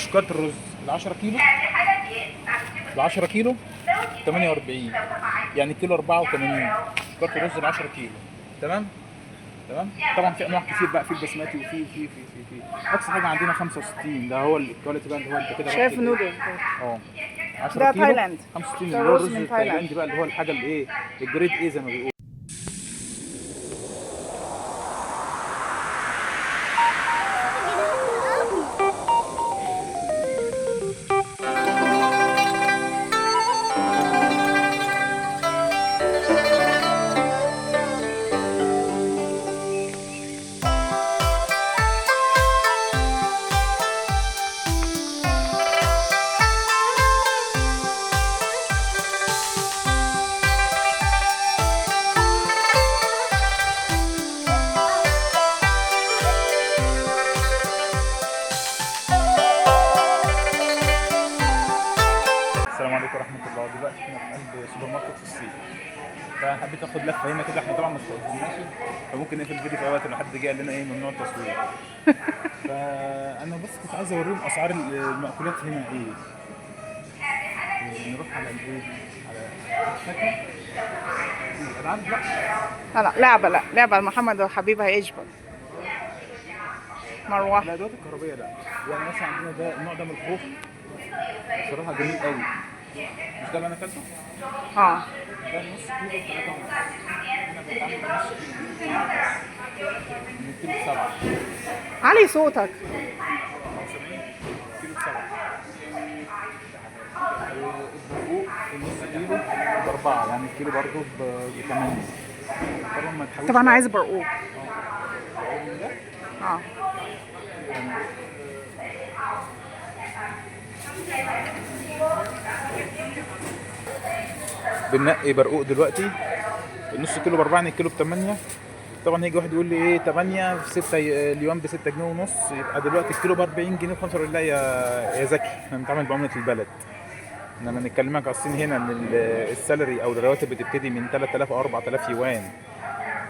شكارة الرز ال 10 كيلو، ال 10 كيلو 48، يعني كيلو 84. شكارة الرز ال 10 كيلو. تمام؟ تمام؟ طبعا في انواع كتير بقى، في البسماتي وفي اقصى حاجه عندنا 65، ده هو الكواليتي بقى اللي هو انت كده شايف نودل اه 10 ده كيلو تايلاند، 65، ده اللي هو رز الرز من تايلاند. التايلاندي بقى، اللي هو الحاجه اللي ايه، الجريد ايه زي ما بيقولوا. السلام عليكم ورحمه الله. دلوقتي احنا في قلب سوبر ماركت في الصين، فحبيت اخد لفه هنا كده. احنا طبعا ما استخدمناش، فممكن نقفل الفيديو في وقت لو حد جه قال لنا ايه ممنوع التصوير. فانا بس كنت عايز اوريهم اسعار المأكولات هنا ايه. نروح على الايه، على الفاكهه، الالعاب. لا لا لعبة محمد وحبيب هيشبك مروحة. الادوات الكهربائيه لا. يعني مثلا عندنا ده النوع ده من الخوخ بصراحه جميل قوي. مش ده اللي انا اكلته؟ اه ده نص كيلو ب 3 ونص. هنا بيتعمل نص كيلو من كيلو ب 7. علي صوتك. 70 كيلو ب 7. البرقوق النص كيلو ب 4، يعني الكيلو برضه ب 8. طبعا ما تحاولش. طب انا عايز برقوق. من ده اه بننقي برقوق دلوقتي. النص كيلو ب 4، يعني الكيلو ب 8. طبعا هيجي واحد يقول لي ايه 8 في 6 اليوم ب 6 جنيه ونص، يبقى دلوقتي الكيلو ب 40 جنيه و5 لله يا زكي. احنا بنتعامل بعمله البلد. انما نكلمك على الصين هنا ان السالري او الرواتب بتبتدي من 3000 او 4000 يوان،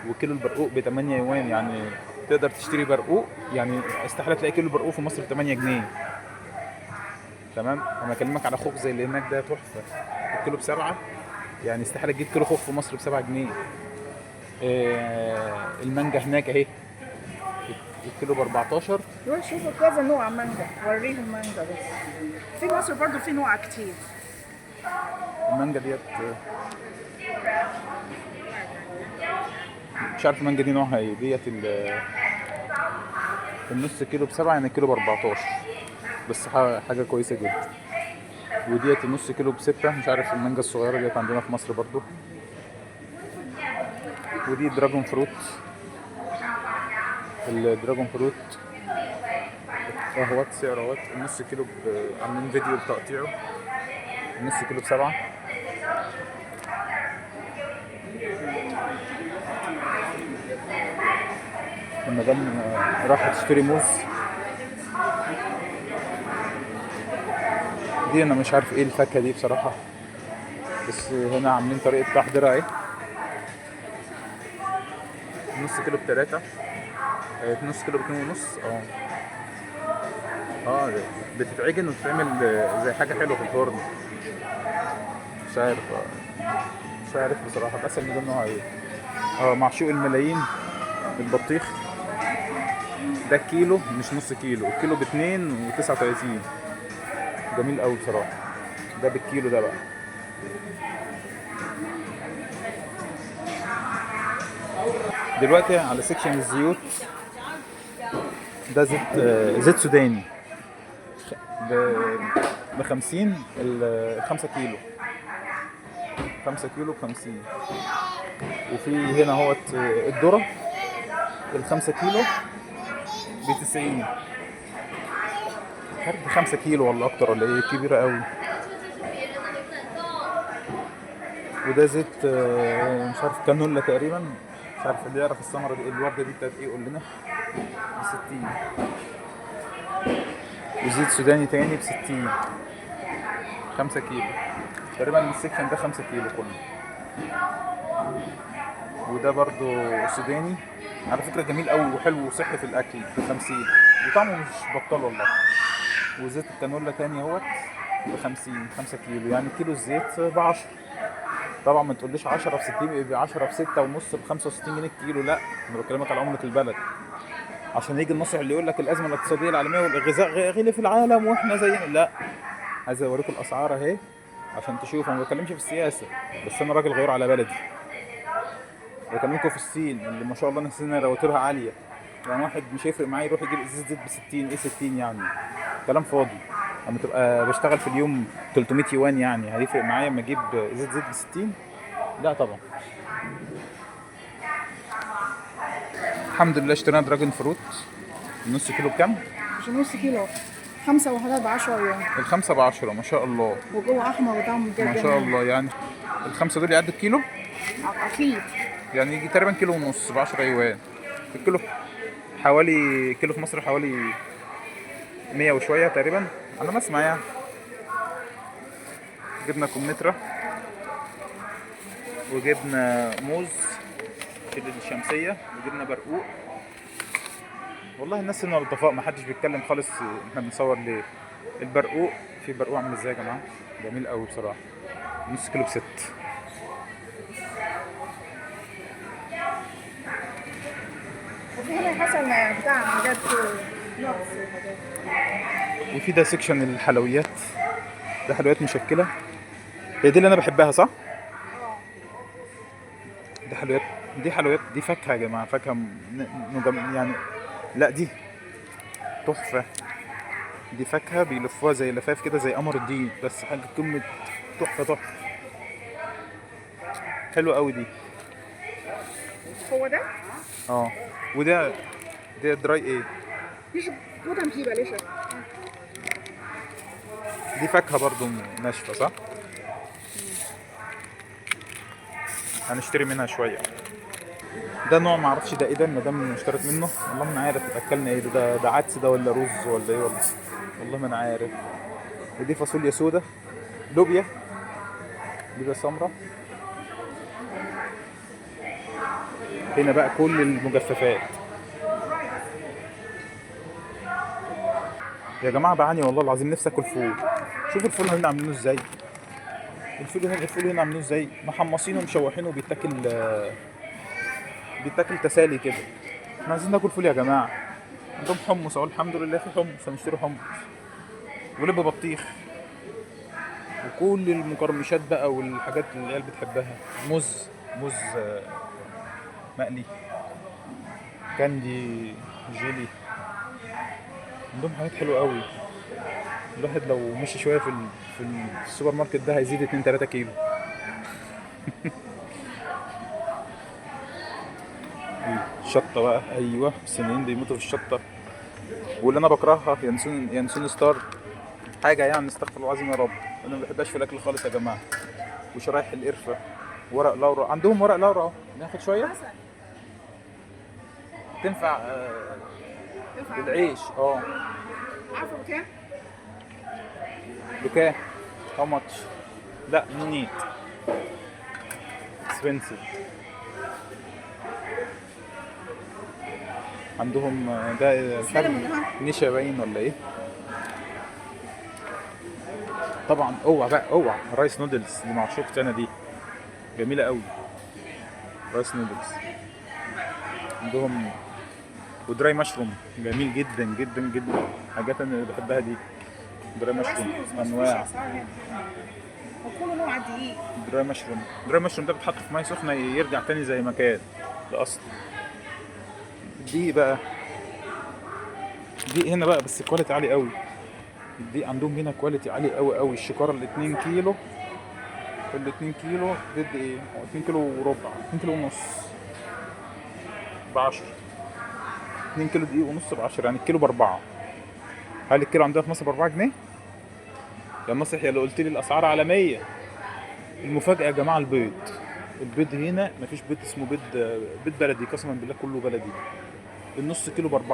وكيلو البرقوق ب 8 يوان. يعني تقدر تشتري برقوق، يعني استحاله تلاقي كيلو برقوق في مصر ب 8 جنيه. تمام. انا اكلمك على خوخ زي اللي هناك ده تحفه، الكيلو ب 7. يعني استحاله تجيب كيلو خوخ في مصر ب 7 جنيه. المانجا هناك اهي الكيلو ب 14. دول شوفوا كذا نوع مانجا، وريهم مانجا. بس في مصر برضو في نوع كتير. المانجا ديت مش عارف المانجا دي نوعها ايه. ديت النص كيلو ب 7، يعني الكيلو ب 14، بس حاجه كويسه جدا. وديت النص كيلو ب 6. مش عارف المانجا الصغيره ديت عندنا في مصر برضو. ودي دراجون فروت، الدراجون فروت اهوت سعر اهوت. النص كيلو عاملين فيديو لتقطيعه. النص كيلو ب 7. المدام راحت تشتري موز. دي انا مش عارف ايه الفاكهه دي بصراحه، بس هنا عاملين طريقه تحضيرها اهي. نص كيلو ب 3، نص كيلو ب 2 ونص. بتتعجن وتتعمل زي حاجه حلوه في الفرن. مش عارف مش عارف بصراحه. بس المدام نوعها ايه. معشوق الملايين البطيخ ده كيلو مش نص كيلو، الكيلو ب 2 و39. جميل قوي بصراحه. ده بالكيلو ده بقى. دلوقتي على سيكشن الزيوت. ده زيت سوداني ب 50 ال 5 كيلو. 5 كيلو ب 50. وفي هنا اهوت الذره ال 5 كيلو ب 90. عارف 5 كيلو ولا اكتر ولا ايه، كبيره قوي. وده زيت مش عارف كانولا تقريبا. مش عارف اللي يعرف الثمره دي الورده دي بتاعت ايه يقول لنا. ب 60. وزيت سوداني تاني ب 60. 5 كيلو تقريبا. السكشن ده 5 كيلو كله. وده برضو سوداني على فكره، جميل قوي وحلو وصحي في الاكل ب 50، وطعمه مش بطال والله. وزيت الكانولا تاني اهوت ب50 5 كيلو، يعني كيلو الزيت ب10. طبعا ما تقوليش 10 ب60 ب10 ب6 ونص ب65 جنيه الكيلو، لا انا بكلمك على عملة البلد. عشان يجي الناصح اللي يقول لك الازمه الاقتصاديه العالميه والغذاء غلي في العالم واحنا زينا، لا. عايز اوريكم الاسعار اهي عشان تشوفوا. انا ما بتكلمش في السياسه، بس انا راجل غيور على بلدي. بكلمكم في الصين اللي ما شاء الله نسينا رواتبها عاليه. يعني واحد مش هيفرق معاه يروح يجيب ازازه زيت ب 60، ايه 60 يعني؟ كلام فاضي. اما تبقى بشتغل في اليوم 300 يوان، يعني هيفرق معايا اما اجيب ازازه زيت ب 60؟ لا طبعا. الحمد لله اشترينا دراجون فروت. النص كيلو بكام؟ مش نص كيلو، 5 وحدات ب10 يوم، الخمسة ب10 ما شاء الله. وجوه احمر وطعمه ما جدا. شاء الله، يعني الخمسة دول يعدوا الكيلو؟ اكيد. يعني يجي تقريبا كيلو ونص ب10 يوان. الكيلو حوالي، كيلو في مصر حوالي 100 وشوية تقريبا، أنا ما أسمع يعني. جبنا كمثرى وجبنا موز في الشمسية وجبنا برقوق. والله الناس هنا لطفاء، ما حدش بيتكلم خالص. احنا بنصور ليه؟ البرقوق، في برقوق عامل ازاي يا جماعة؟ جميل قوي بصراحة. نص كيلو ب6. وفي هنا حصل بتاع حاجات نقص وحاجات. وفي ده سيكشن الحلويات، ده حلويات مشكلة. هي دي اللي أنا بحبها صح؟ دي حلويات، دي حلويات، دي فاكهة يا جماعة، فاكهة يعني. لا دي تحفة. دي فاكهة بيلفوها زي لفاف كده زي قمر الدين، بس حاجة قمة تحفة تحفة. حلوة قوي دي. هو ده؟ اه. وده ده دراي ايه؟ ليش بوتم كيبه ليش؟ دي فاكهة برضو ناشفة صح؟ هنشتري منها شوية. ده نوع معرفش ده ايه، ده المدام اشترت منه، والله ما عارف اكلنا ايه ده عدس ده ولا رز ولا ايه والله ما انا عارف. ودي فاصوليا سودا، لوبيا سمرا. هنا بقى كل المجففات يا جماعه. بعاني والله العظيم، نفسي اكل فول. شوفوا الفول هنا عاملينه ازاي. الفول هنا عاملينه ازاي، محمصينه ومشوحينه وبيتاكل بيتاكل تسالي كده. احنا عايزين ناكل فول يا جماعه. عندهم حمص اهو، الحمد لله في حمص، هنشتري حمص ولب بطيخ وكل المقرمشات بقى والحاجات اللي العيال بتحبها. موز مقلي، كاندي، جيلي. عندهم حاجات حلوه قوي. الواحد لو مشي شويه في السوبر ماركت ده هيزيد 2 3 كيلو. الشطه بقى، ايوه الصينيين بيموتوا في الشطه. واللي انا بكرهها ينسون ستار، حاجه يعني استغفر الله العظيم يا رب. انا ما بحبهاش في الاكل خالص يا جماعه. وشرايح القرفه، ورق لورا، عندهم ورق لورا اهو، ناخد شويه تنفع للعيش. عارفه بكام؟ بكام؟ هاو ماتش؟ لا نو نيد اكسبنسيف. عندهم ده مش عارف نشا باين ولا ايه. طبعا اوعى بقى، اوعى رايس نودلز اللي معشوق انا دي، جميله قوي. رايس نودلز عندهم. ودراي مشروم جميل جدا جدا جدا، حاجات انا اللي بحبها دي. دراي مشروم انواع. وكل نوع دقيق. دراي مشروم ده بيتحط في ميه سخنه يرجع تاني زي ما كان الاصل. دي بقى، دي هنا بقى بس كواليتي عالي قوي. دي عندهم هنا كواليتي عالي قوي قوي. الشكاره ال 2 كيلو، ال 2 كيلو ضد ايه؟ 2 كيلو وربع، 2 كيلو ونص ب10. 2 كيلو دقيق ونص ب10، يعني الكيلو ب4. هل الكيلو عندنا في مصر ب4 جنيه؟ يا نصح يا اللي قلت لي الاسعار عالميه. المفاجاه يا جماعه، البيض هنا مفيش بيض اسمه بيض بلدي، قسما بالله كله بلدي. النص كيلو ب4،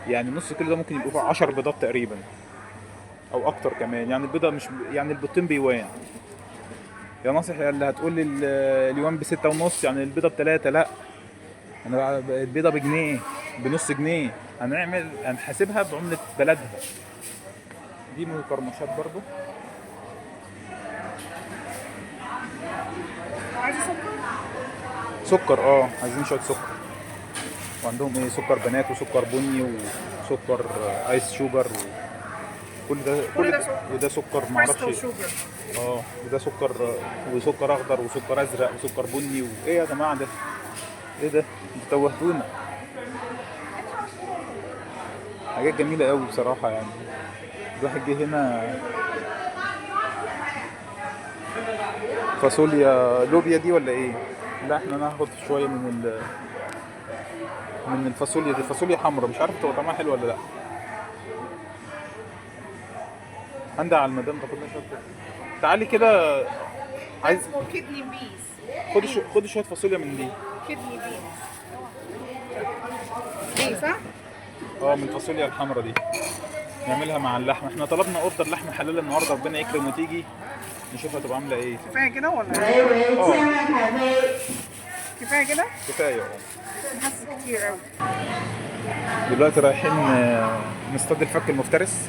يعني النص كيلو ده ممكن يبقوا فيه 10 بيضات تقريبا او اكتر كمان. يعني البيضه مش يعني البيضتين بيوان. يا ناصح يا اللي هتقول لي اليوان ب6.5 يعني البيضه ب3، لا انا البيضه بجنيه، بنص جنيه. هنحاسبها بعمله بلدها. دي مقرمشات برضو. عايز سكر؟ سكر عايزين شويه سكر. وعندهم ايه، سكر بنات وسكر بني وسكر ايس شوجر كل ده كل ده سكر. وده سكر معرفش. كريستال شوجر. وده سكر وسكر اخضر وسكر ازرق وسكر بني وايه يا جماعه ده؟ ايه ده؟ انتوا توهتونا. حاجات جميله قوي بصراحه يعني. الواحد جه هنا. فاصوليا لوبيا دي ولا ايه؟ لا احنا ناخد شويه من الفاصوليا دي. فاصوليا حمراء، مش عارف تبقى طعمها حلو ولا لا. عندي على المدام تاخد لنا شويه. تعالي كده. عايز اسمه كيدني بيز. خدي شويه فاصوليا من دي. كيدني بيز. دي صح؟ من الفاصوليا الحمراء دي. نعملها مع اللحمه. احنا طلبنا اوردر لحمه حلال النهارده، ربنا يكرم وتيجي نشوف هتبقى عامله ايه. كفايه كده ولا ايه؟ كفايه كده؟ كفايه حاسس كتير قوي. دلوقتي رايحين نصطاد الفك المفترس.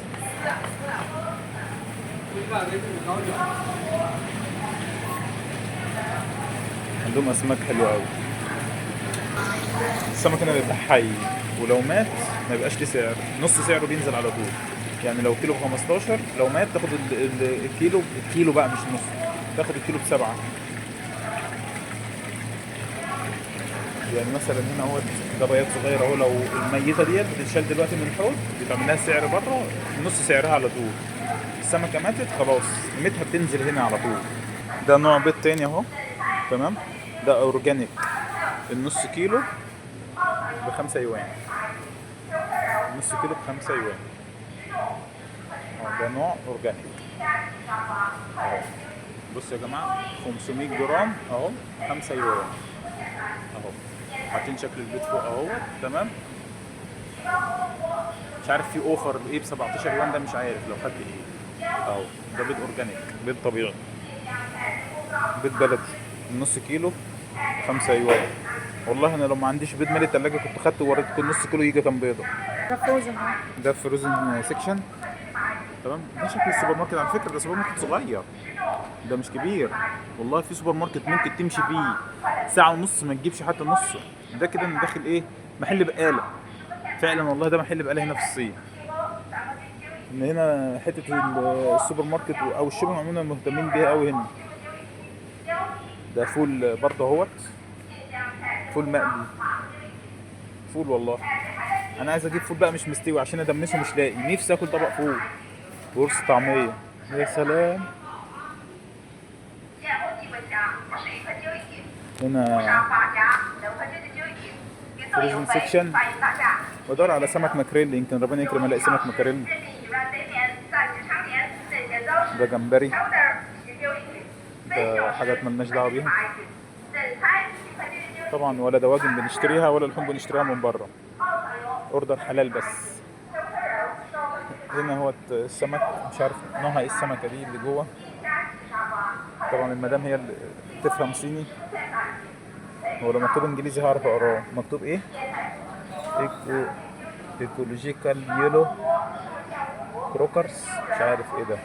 عندهم اسماك حلوه قوي. السمك هنا بيبقى حي، ولو مات ما يبقاش ليه سعر، نص سعره بينزل على طول. يعني لو كيلو ب15، لو مات تاخد الكيلو بقى مش نص، تاخد الكيلو ب7. يعني مثلا هنا اهو ده بياض صغير اهو، لو الميته ديت بتتشال دلوقتي من الحوض بيتعمل لها سعر بره نص سعرها على طول. السمكه ماتت خلاص قيمتها بتنزل هنا على طول. ده نوع بيض تاني اهو، تمام. ده اورجانيك، النص كيلو ب5 يوان. نص كيلو ب5 يوان. ده نوع اورجانيك اهو. بصوا يا جماعه 500 جرام اهو 5 يوان اهو. حاطين شكل البيض فوق اهو، تمام. مش عارف في اوفر ايه ب17 يوان، ده مش عارف لو خدت ايه اهو. ده بيض اورجانيك، بيض طبيعي، بيض بلدي. النص كيلو 5 يوان. والله انا لو ما عنديش بيض مالي التلاجة كنت خدته ووريتكم النص كيلو يجي كام بيضه. ده فروزن اهو. ده فروزن سيكشن، تمام. ده شكل السوبر ماركت على فكره، ده سوبر ماركت صغير، ده مش كبير. والله في سوبر ماركت ممكن تمشي فيه ساعه ونص ما تجيبش حتى نص. ده كده انا داخل ايه، محل بقاله فعلا. والله ده محل بقاله هنا في الصين. ان هنا حته السوبر ماركت او الشوبينج عموما مهتمين بيها قوي هنا. ده فول برضه اهوت، فول مقلي، فول. والله انا عايز اجيب فول بقى مش مستوي عشان ادمسه، مش لاقي. نفسي اكل طبق فول ورص طعميه، يا سلام. هنا فروزن سيكشن. بدور على سمك ماكريل، يمكن ربنا يكرم الاقي سمك ماكريل. ده جمبري، ده حاجات ملناش دعوه بيها طبعا. ولا دواجن بنشتريها ولا لحوم بنشتريها من بره، اوردر حلال بس. هنا هو السمك، مش عارف نوعها ايه السمكه دي اللي جوه. طبعا المدام هي اللي تفهم صيني، هو لو مكتوب انجليزي هعرف اقراه. مكتوب ايه؟ ايكولوجيكال يلو كروكرز، مش عارف ايه ده.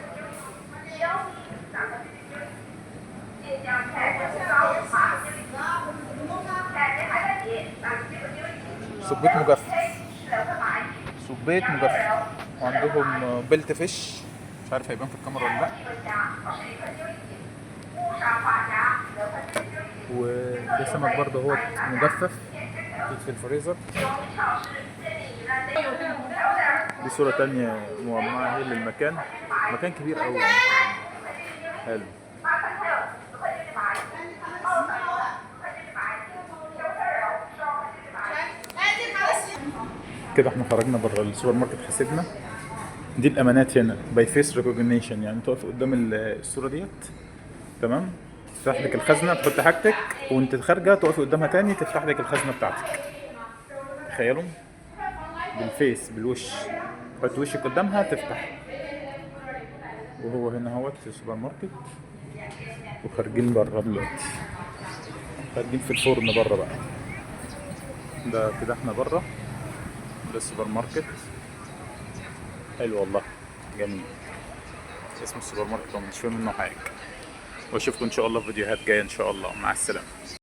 سبيت مجفف، سبيت مجفف. وعندهم بلت فيش، مش عارف هيبان في الكاميرا ولا لا. وده سمك برضه هو مجفف في الفريزر. دي صورة تانية مجمعة هي للمكان، مكان كبير قوي يعني. حلو. كده احنا خرجنا بره السوبر ماركت، حسبنا. دي الامانات هنا باي فيس ريكوجنيشن، يعني تقف قدام الصوره ديت، تمام. تفتح لك الخزنه، تحط حاجتك، وانت خارجه تقفي قدامها تاني تفتح لك الخزنه بتاعتك. تخيلوا بالفيس، بالوش، تحط وشك قدامها تفتح. وهو هنا اهوت في السوبر ماركت. وخارجين بره دلوقتي، خارجين في الفرن بره بقى. ده كده احنا بره. ده السوبر ماركت حلو والله، جميل. اسم السوبر ماركت ومش فاهم منه حاجه. واشوفكم ان شاء الله في فيديوهات جايه ان شاء الله. مع السلامه.